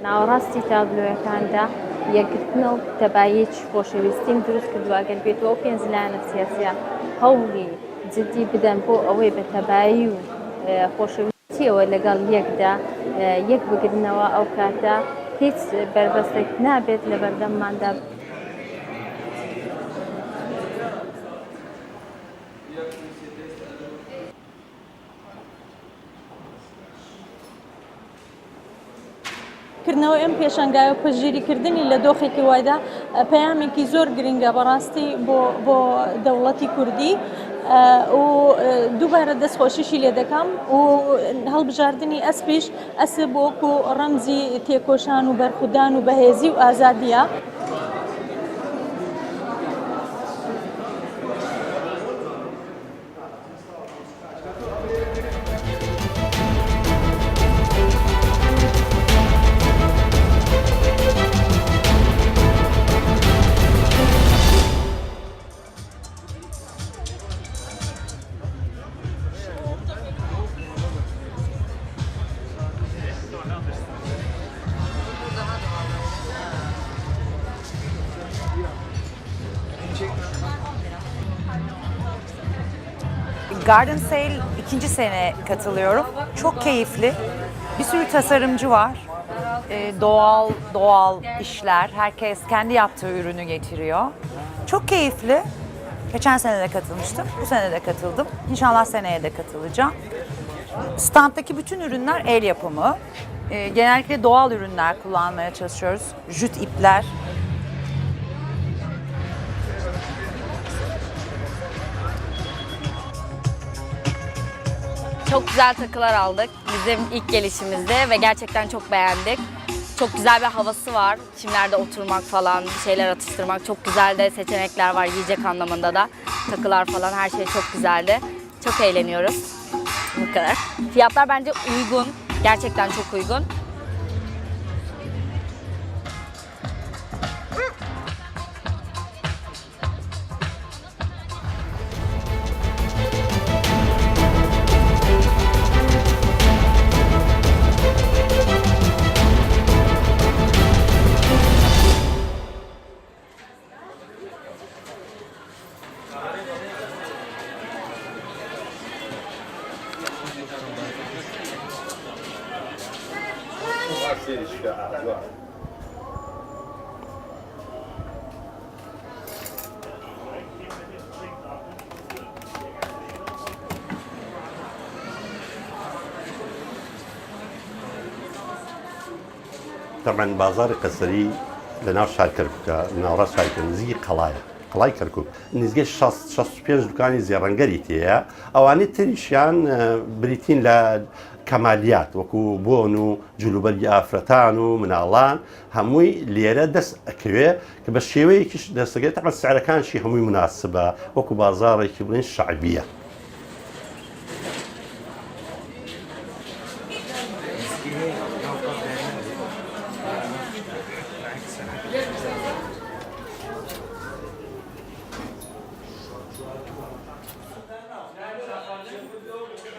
ناوەڕاستی تابلۆیەکاندا یەکگرتنە و تەبایەکی خۆشەویستیم دروست کردووە ئەگەر بێتەوە پێنج لایەنە سیاسیە هەوڵی جددی بدەن بۆ ئەوەی بە تەبایی و خۆشەویستیەوە لەگەڵ یەکدا یەک بگرنەوە ئەو کاتە هیچ بربەستێک نابێت لە بەردەمماندا. کردنەوە ئەم پێشەنگایە و پەژگیریکردنی لە دۆخێکی وایدا پەیامێکی زۆر گرنگە بەڕاستی بۆ دەوڵەتی کوردی و دووبارە دەستخۆشیشی لێ دەکەم و هەڵبژاردننی ئەسپیش ئەسب وەکو ڕەمزی تێکۆشان و بەرخودان و بەهێزی و ئازادیە. Garden Sale ikinci sene katılıyorum. Çok keyifli. Bir sürü tasarımcı var. Doğal işler. Herkes kendi yaptığı ürünü getiriyor. Çok keyifli. Geçen sene de katılmıştım. Bu sene de katıldım. İnşallah seneye de katılacağım. Stand'daki bütün ürünler el yapımı. Genellikle doğal ürünler kullanmaya çalışıyoruz. Jüt ipler. Çok güzel takılar aldık bizim ilk gelişimizde ve gerçekten çok beğendik. Çok güzel bir havası var. Çimlerde oturmak falan, bir şeyler atıştırmak. Çok güzel de seçenekler var yiyecek anlamında da. Takılar falan her şey çok güzeldi. Çok eğleniyoruz. Bu kadar. Fiyatlar bence uygun. Gerçekten çok uygun. طبعا بازار قەسەری لەناو شار کەرکووکە ناوەڕاست شاری نزیکی قەڵای کەرکووک نزیکەی 65 دوکانی زێڕەنگەری تەیە ئەوانەی تریشیان بریتین لە کەمالیات وەکو بۆن و جلوبەرگی ئافرەتان و مناڵان هەمووی لێرە دەست ئەکەوێ کە بە شێوەیەکیش دەستەکەێت تەمە سعرەکانشی هەمووی مناسبە وەکو بازاڕێکی بڵین شعبیە.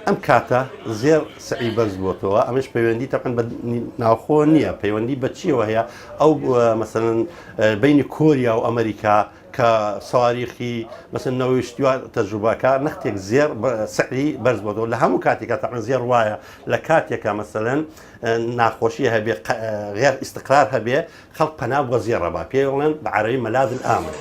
ئەم کاتە زێر سعی بەرز بووەتەوە ئەمەش پەیوەندی تەقەن بە ناوخۆ نییە پەیوەندی بە چیەوە هەیە ئەو مەسەڵەن بینی کۆریا و ئەمریکا کە سواریخی مەسەن نەوەیشتیوە تەجروبەکە نەختێک زێر سعی بەرز بووەتەوە لە هەموو کاتێکە تەقەن زێر وایە لە کاتێکە مەسەڵەن ناخۆشی هەبێ غێر ئیستقرار هەبێ خەڵک پەنا بۆ زێڕەبا پێی وڵێن بە عەرەبی مەلاذ الئامن